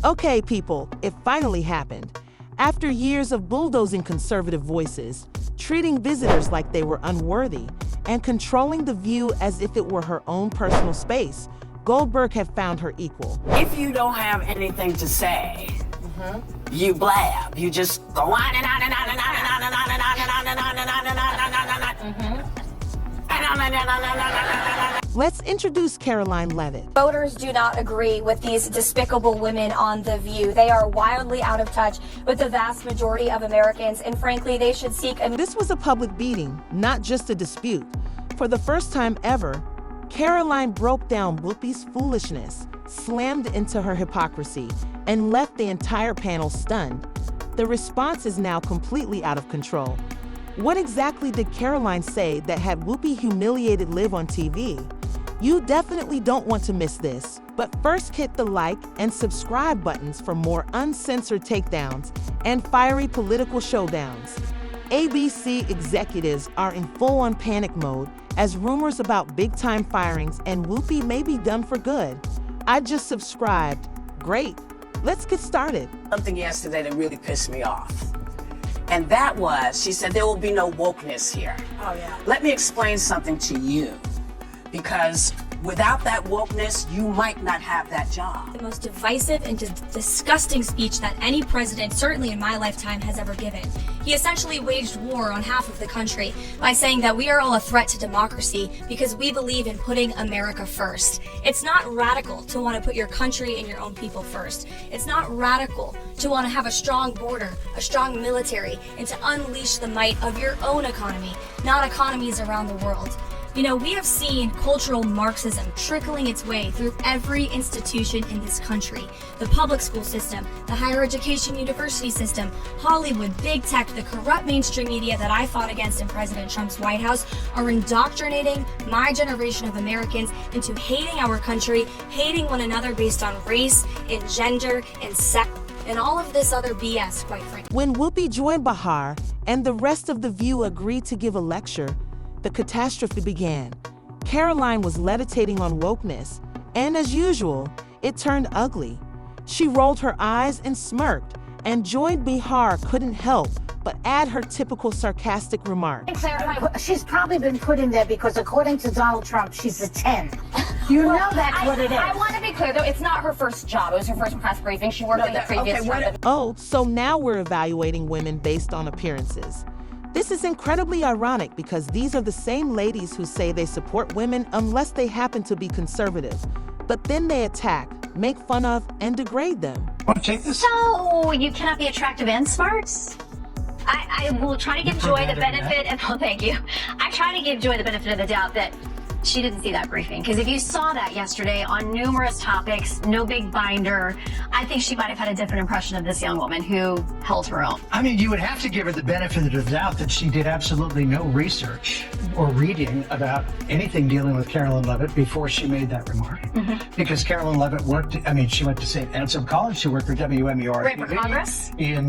Okay, people, it finally happened. After years of bulldozing conservative voices, treating visitors like they were unworthy, and controlling The View as if it were her own personal space, Goldberg had found her equal. If you don't have anything to say, you blab. You just go on and on and on and on and on and on and on and on and on and on and on. Let's introduce Karoline Leavitt. Voters do not agree with these despicable women on The View. They are wildly out of touch with the vast majority of Americans, and frankly, they should seek a... This was a public beating, not just a dispute. For the first time ever, Karoline broke down Whoopi's foolishness, slammed into her hypocrisy, and left the entire panel stunned. The response is now completely out of control. What exactly did Karoline say that had Whoopi humiliated Liv on TV? You definitely don't want to miss this, but first hit the like and subscribe buttons for more uncensored takedowns and fiery political showdowns. ABC executives are in full-on panic mode as rumors about big-time firings and Whoopi may be done for good. I just subscribed. Great. Let's get started. Something yesterday that really pissed me off. And that was, she said, there will be no wokeness here. Oh, yeah. Let me explain something to you. Because without that wokeness, you might not have that job. The most divisive and disgusting speech that any president, certainly in my lifetime, has ever given. He essentially waged war on half of the country by saying that we are all a threat to democracy because we believe in putting America first. It's not radical to want to put your country and your own people first. It's not radical to want to have a strong border, a strong military, and to unleash the might of your own economy, not economies around the world. You know, we have seen cultural Marxism trickling its way through every institution in this country. The public school system, the higher education university system, Hollywood, big tech, the corrupt mainstream media that I fought against in President Trump's White House are indoctrinating my generation of Americans into hating our country, hating one another based on race and gender and sex, and all of this other BS, quite frankly. When Whoopi joined Bahar and the rest of The View agreed to give a lecture, the catastrophe began. Karoline was levitating on wokeness, and as usual, it turned ugly. She rolled her eyes and smirked, and Joy Behar couldn't help but add her typical sarcastic remark. She's probably been put in there because according to Donald Trump, she's a 10. You know that's what it is. I want to be clear, though, it's not her first job. It was her first press briefing. She worked in the previous job. Oh, so now we're evaluating women based on appearances. This is incredibly ironic because these are the same ladies who say they support women unless they happen to be conservative. But then they attack, make fun of, and degrade them. Want to take this? So, you cannot be attractive and smart? I will try to give Joy the benefit, and oh, thank you. I try to give Joy the benefit of the doubt that she didn't see that briefing. Because if you saw that yesterday on numerous topics, no big binder, I think she might have had a different impression of this young woman who held her own. I mean, you would have to give her the benefit of the doubt that she did absolutely no research or reading about anything dealing with Karoline Leavitt before she made that remark. Because Karoline Leavitt she went to St. Anselm College, she worked for WMUR. Ran for Congress? In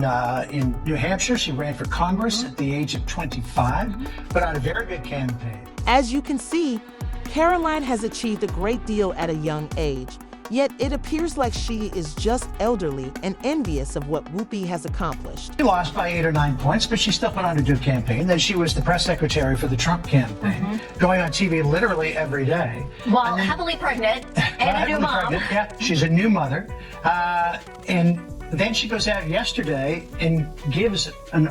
New Hampshire, she ran for Congress at the age of 25, but on a very good campaign. As you can see, Karoline has achieved a great deal at a young age, yet it appears like she is just elderly and envious of what Whoopi has accomplished. She lost by 8 or 9 points, but she still put on a good campaign. Then she was the press secretary for the Trump campaign, going on TV literally every day. While heavily pregnant and a new mom. Yeah, she's a new mother. And then she goes out yesterday and gives an...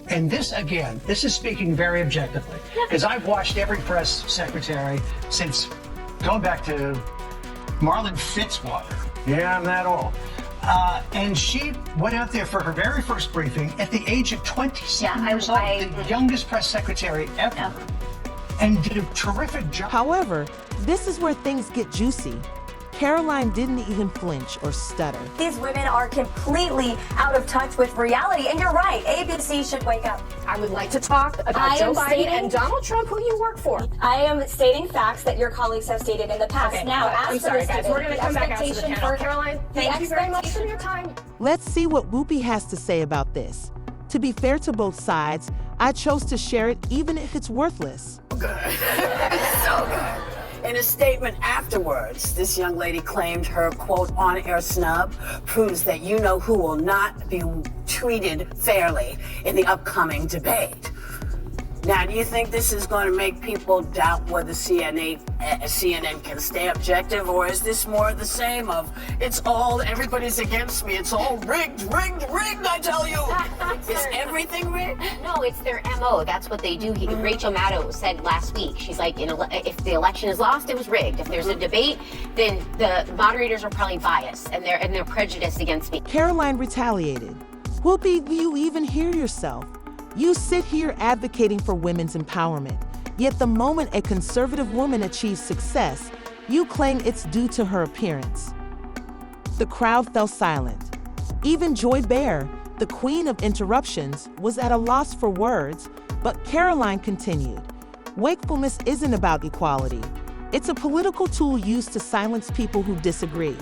And this, again, this is speaking very objectively, because I've watched every press secretary since going back to Marlon Fitzwater. Yeah, I'm that old. And she went out there for her very first briefing at the age of 27 years old, the youngest press secretary ever, and did a terrific job. However, this is where things get juicy. Karoline didn't even flinch or stutter. These women are completely out of touch with reality, and you're right, ABC should wake up. I would like to talk about Joe Biden and Donald Trump, who you work for. I am stating facts that your colleagues have stated in the past. Okay, now, I'm sorry, guys. We're going to come back out to the panel. Karoline, thank you very much for your time. Let's see what Whoopi has to say about this. To be fair to both sides, I chose to share it even if it's worthless. Good. It's so good. in a statement afterwards, this young lady claimed her, quote, on-air snub proves that you know who will not be treated fairly in the upcoming debate. Now, do you think this is going to make people doubt whether CNN can stay objective, or is this more of the same of, everybody's against me, it's all rigged, I tell you. Is everything rigged? No, it's their MO. That's what they do. Rachel Maddow said last week, she's like, if the election is lost, it was rigged. If there's a debate, then the moderators are probably biased and they're prejudiced against me. Karoline retaliated. Whoopi, do you even hear yourself? You sit here advocating for women's empowerment, yet the moment a conservative woman achieves success, you claim it's due to her appearance. The crowd fell silent. Even Joy Behar, the queen of interruptions, was at a loss for words, but Karoline continued. Wakefulness isn't about equality. It's a political tool used to silence people who disagree.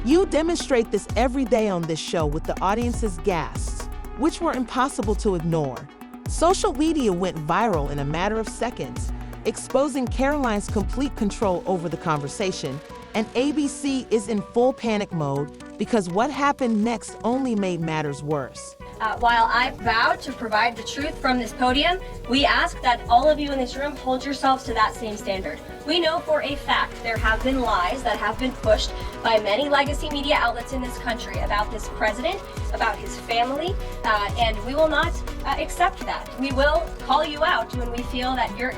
You demonstrate this every day on this show with the audience's gasps, which were impossible to ignore. Social media went viral in a matter of seconds, exposing Karoline's complete control over the conversation, and ABC is in full panic mode because what happened next only made matters worse. While I vow to provide the truth from this podium, we ask that all of you in this room hold yourselves to that same standard. We know for a fact there have been lies that have been pushed by many legacy media outlets in this country about this president, about his family, and we will not accept that. We will call you out when we feel that your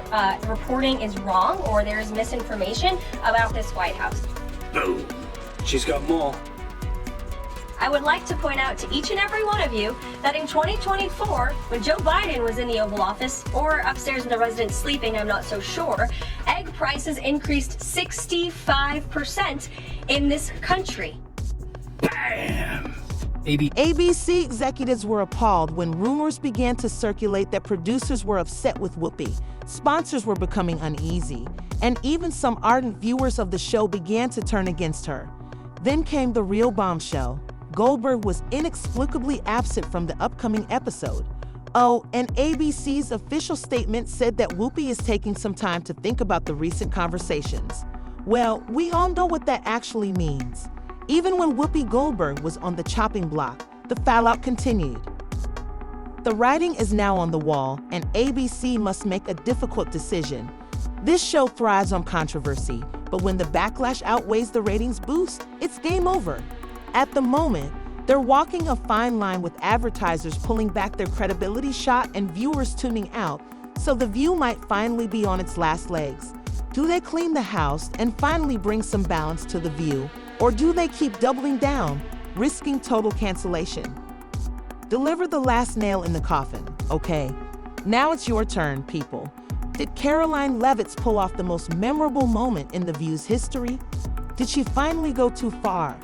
reporting is wrong or there is misinformation about this White House. Boom. She's got more. I would like to point out to each and every one of you that in 2024, when Joe Biden was in the Oval Office, or upstairs in the residence sleeping, I'm not so sure, egg prices increased 65% in this country. Bam! ABC executives were appalled when rumors began to circulate that producers were upset with Whoopi, sponsors were becoming uneasy, and even some ardent viewers of the show began to turn against her. Then came the real bombshell. Goldberg was inexplicably absent from the upcoming episode. Oh, and ABC's official statement said that Whoopi is taking some time to think about the recent conversations. Well, we all know what that actually means. Even when Whoopi Goldberg was on the chopping block, the fallout continued. The writing is now on the wall, and ABC must make a difficult decision. This show thrives on controversy, but when the backlash outweighs the ratings boost, it's game over. At the moment, they're walking a fine line with advertisers pulling back their credibility shot and viewers tuning out, so The View might finally be on its last legs. Do they clean the house and finally bring some balance to The View, or do they keep doubling down, risking total cancellation? Deliver the last nail in the coffin, okay? Now it's your turn, people. Did Karoline Leavitt pull off the most memorable moment in The View's history? Did she finally go too far?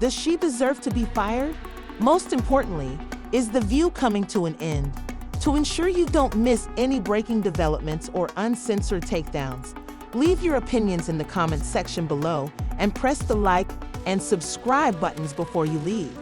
Does she deserve to be fired? Most importantly, is The View coming to an end? To ensure you don't miss any breaking developments or uncensored takedowns, leave your opinions in the comments section below and press the like and subscribe buttons before you leave.